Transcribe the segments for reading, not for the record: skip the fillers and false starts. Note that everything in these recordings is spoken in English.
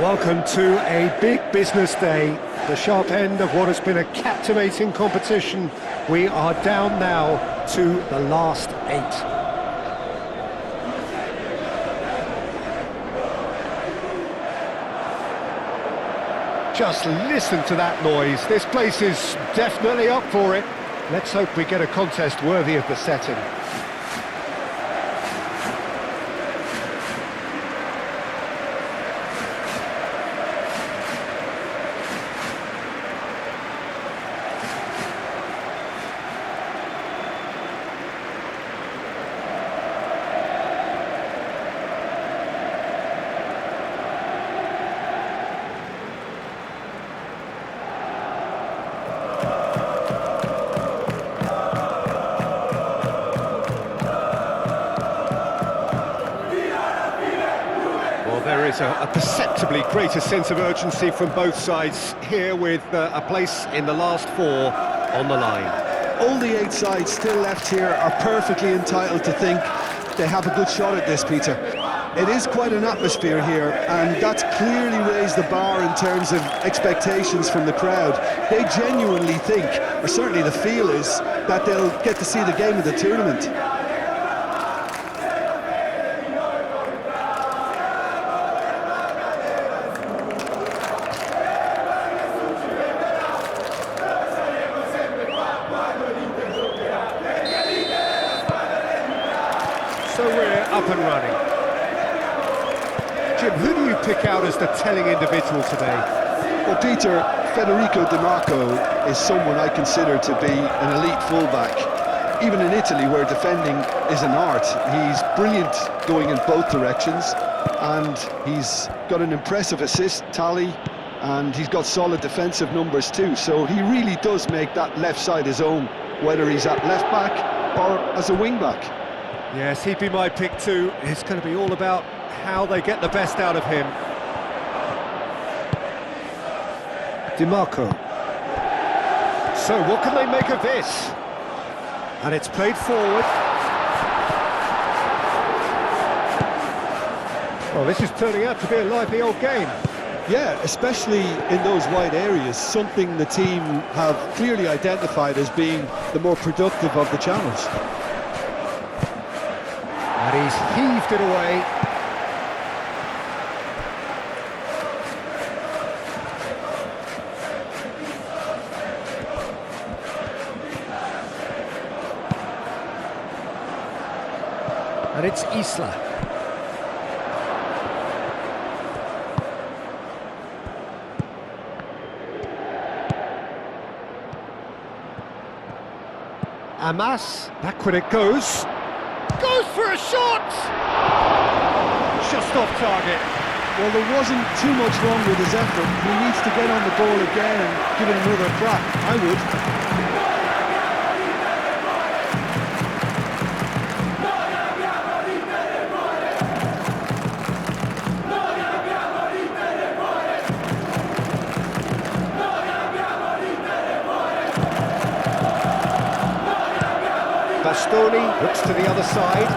Welcome to a big business day, the sharp end of what has been a captivating competition. We are down now to the last 8. Just listen to that noise. This place is definitely up for it. Let's hope we get a contest worthy of the setting. There is a perceptibly greater sense of urgency from both sides here, with a place in the last 4 on the line. All the 8 sides still left here are perfectly entitled to think they have a good shot at this, Peter. It is quite an atmosphere here, and that's clearly raised the bar in terms of expectations from the crowd. They genuinely think, or certainly the feel is, that they'll get to see the game of the tournament. So we're up and running. Jim, who do you pick out as the telling individual today? Well, Peter, Federico Di Marco is someone I consider to be an elite fullback. Even in Italy, where defending is an art, he's brilliant going in both directions, and he's got an impressive assist tally, and he's got solid defensive numbers too, so he really does make that left side his own, whether he's at left back or as a wing back. Yes, he'd be my pick too. It's going to be all about how they get the best out of him. Di Marco. So what can they make of this? And it's played forward. Well, this is turning out to be a lively old game. Yeah, especially in those wide areas, something the team have clearly identified as being the more productive of the channels. And he's heaved it away. And it's Isla. Amas, back when it goes. Goes for a shot! Just off target. Well, there wasn't too much wrong with his effort. He needs to get on the ball again and give it another crack. I would. Bastoni looks to the other side.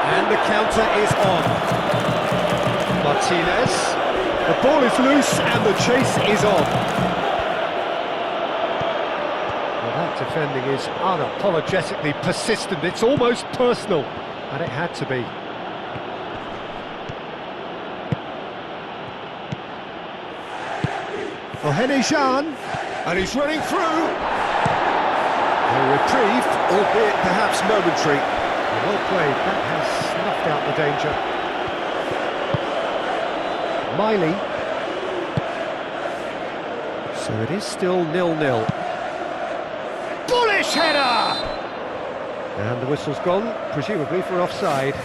And the counter is on. Martinez. The ball is loose and the chase is on. Well, that defending is unapologetically persistent. It's almost personal, and it had to be. Ohene Jean, and he's running through. A reprieve, albeit perhaps momentary. Well played, that has snuffed out the danger. Miley. So it is still 0-0. Bullish header! And the whistle's gone, presumably for offside.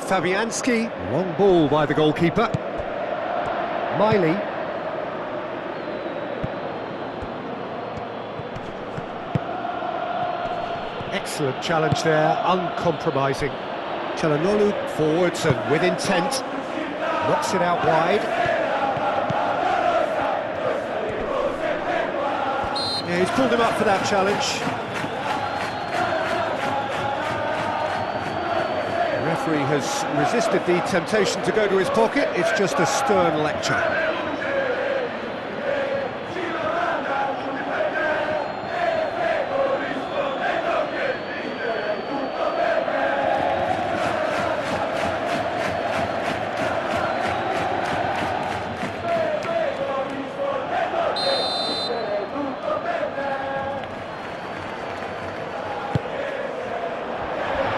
Fabianski, long ball by the goalkeeper. Miley. Excellent challenge there, uncompromising. Çalhanoğlu forwards and with intent, knocks it out wide. Yeah, he's pulled him up for that challenge. The referee has resisted the temptation to go to his pocket. It's just a stern lecture.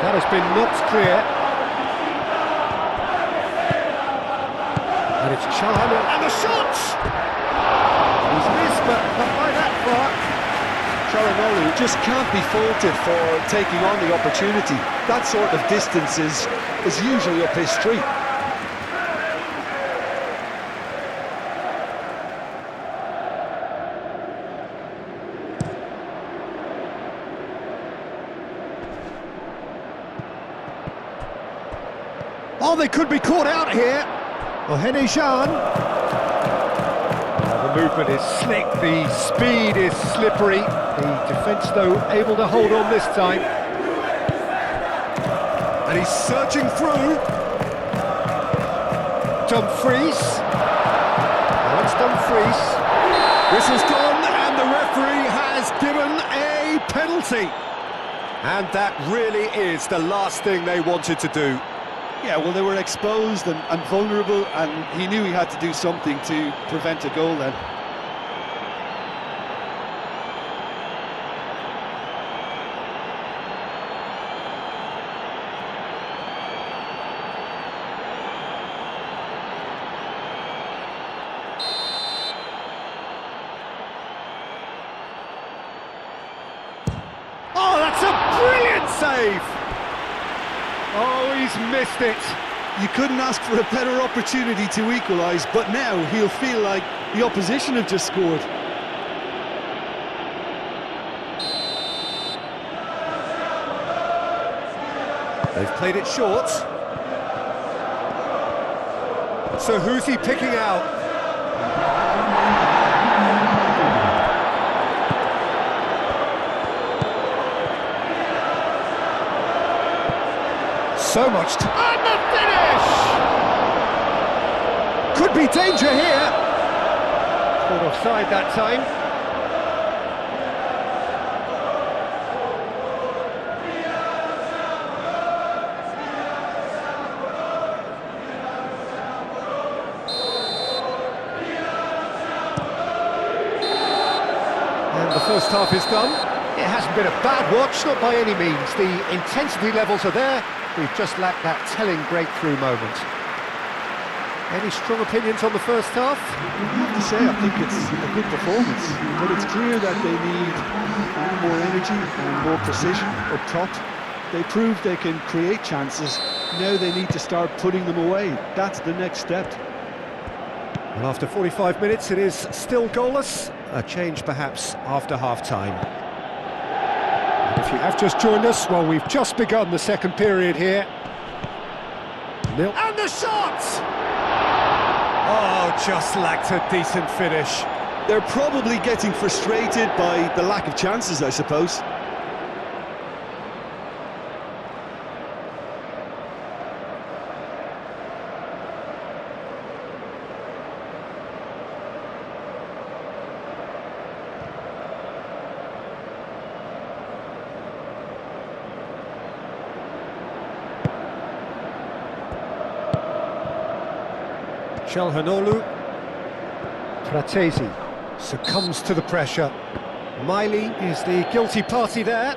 That has been knocked clear. And it's Çalhanoğlu, and the shot! He's missed, but not by that far. Çalhanoğlu just can't be faulted for taking on the opportunity. That sort of distance is usually up his street. Oh, they could be caught out here. Can. The movement is slick, the speed is slippery. The defence, though, able to hold on this time. And he's surging through. Dumfries. Now it's Dumfries. Whistle's gone, and the referee has given a penalty. And that really is the last thing they wanted to do. Yeah, well, they were exposed and vulnerable, and he knew he had to do something to prevent a goal then. Oh, that's a brilliant save! Oh, he's missed it. You couldn't ask for a better opportunity to equalise, but now he'll feel like the opposition have just scored. They've played it short. So who's he picking out? So much and the finish! Could be danger here. Caught offside that time. And the first half is done. It hasn't been a bad watch, not by any means. The intensity levels are there. We've just lacked that telling breakthrough moment. Any strong opinions on the first half? I have to say, I think it's a good performance, but it's clear that they need more energy and more precision up top. They proved they can create chances. Now they need to start putting them away. That's the next step. Well, after 45 minutes, it is still goalless. A change perhaps after half-time. If you have just joined us, well, we've just begun the second period here. And the shot! Oh, just lacked a decent finish. They're probably getting frustrated by the lack of chances, I suppose. Çalhanoğlu. Fratesi succumbs to the pressure. Miley is the guilty party there.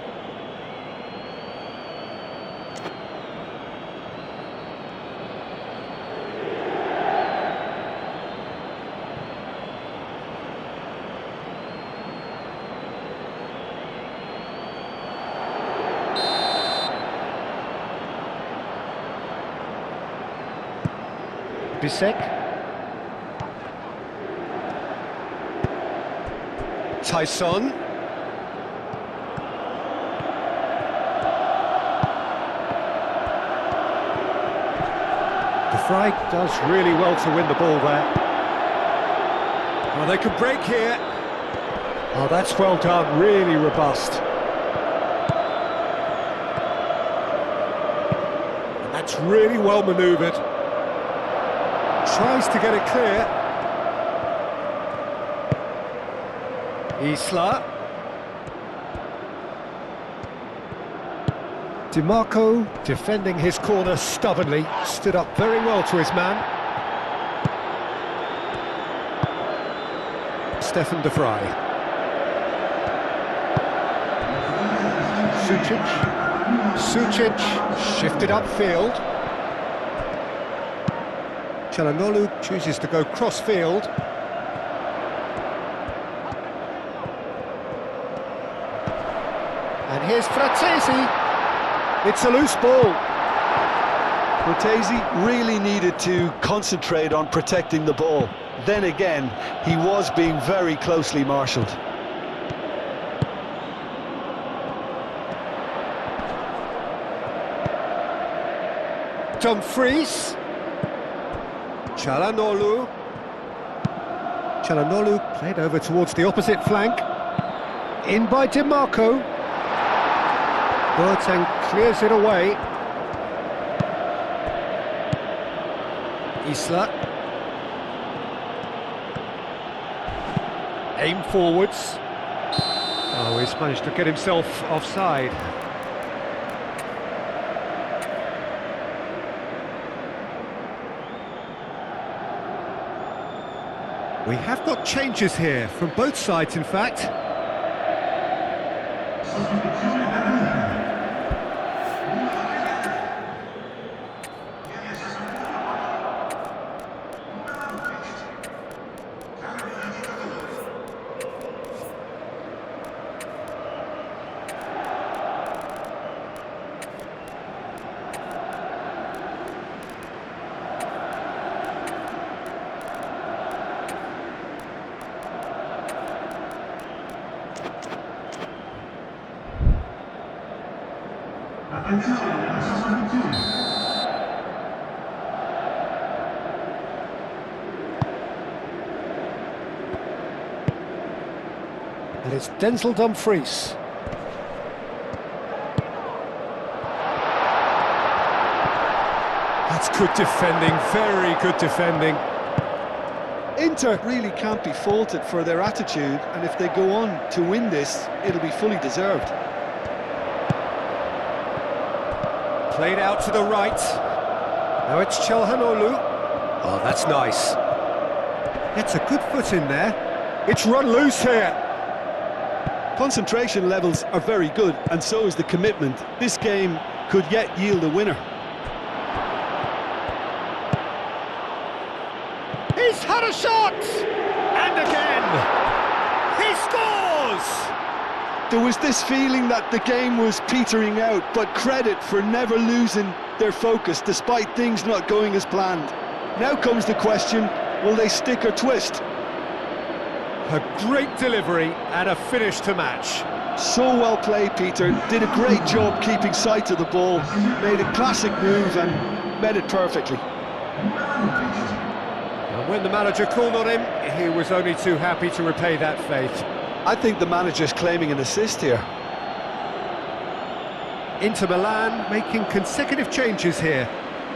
Bisek. Tyson. Fry does really well to win the ball there. Oh, they could break here. Oh, that's well done, really robust. And that's really well manoeuvred. Tries to get it clear. Isla. DiMarco, defending his corner stubbornly, stood up very well to his man. Stefan de Vrij. Sucic shifted upfield. Çalhanoğlu chooses to go cross-field. And here's Fratesi. It's a loose ball. Cortese really needed to concentrate on protecting the ball. Then again, he was being very closely marshalled. Dumfries. Çalhanoğlu played over towards the opposite flank. In by DiMarco. Boateng clears it away. Isla. Aim forwards. Oh, he's managed to get himself offside. We have got changes here, from both sides in fact. And it's Denzel Dumfries. That's good defending, very good defending. Inter really can't be faulted for their attitude, and if they go on to win this, it'll be fully deserved. Played out to the right. Now it's Çalhanoğlu. Oh, that's nice. Gets a good foot in there. It's run loose here. Concentration levels are very good, and so is the commitment. This game could yet yield a winner. He's had a shot! And again! He scores! There was this feeling that the game was petering out, but credit for never losing their focus despite things not going as planned. Now comes the question, will they stick or twist? A great delivery and a finish to match. So well played, Peter. Did a great job keeping sight of the ball, made a classic move and met it perfectly. And when the manager called on him, he was only too happy to repay that faith. I think the manager's claiming an assist here. Inter Milan making consecutive changes here.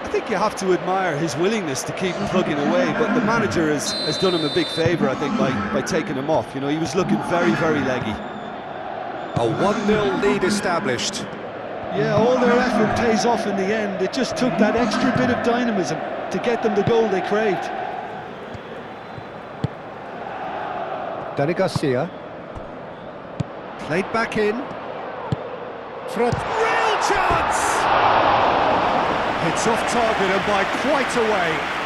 I think you have to admire his willingness to keep plugging away, but the manager has done him a big favour, I think, by taking him off. You know, he was looking very, very leggy. A 1-0 lead established. Yeah, all their effort pays off in the end. It just took that extra bit of dynamism to get them the goal they craved. Danny Garcia. Played back in. For a real chance! It's off target and by quite a way.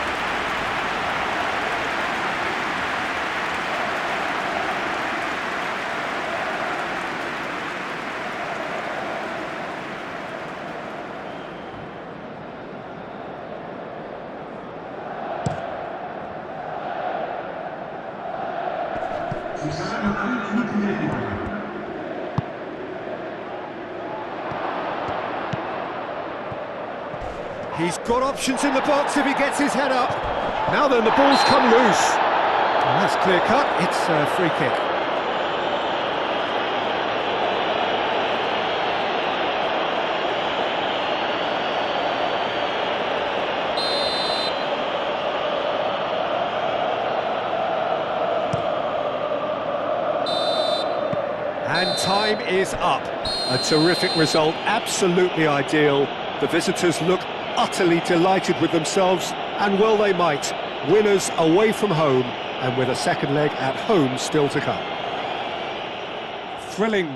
He's got options in the box if he gets his head up. Now then, the ball's come loose. And that's clear cut, it's a free kick. And time is up. A terrific result, absolutely ideal. The visitors look utterly delighted with themselves, and well they might. Winners away from home, and with a second leg at home still to come. Thrilling.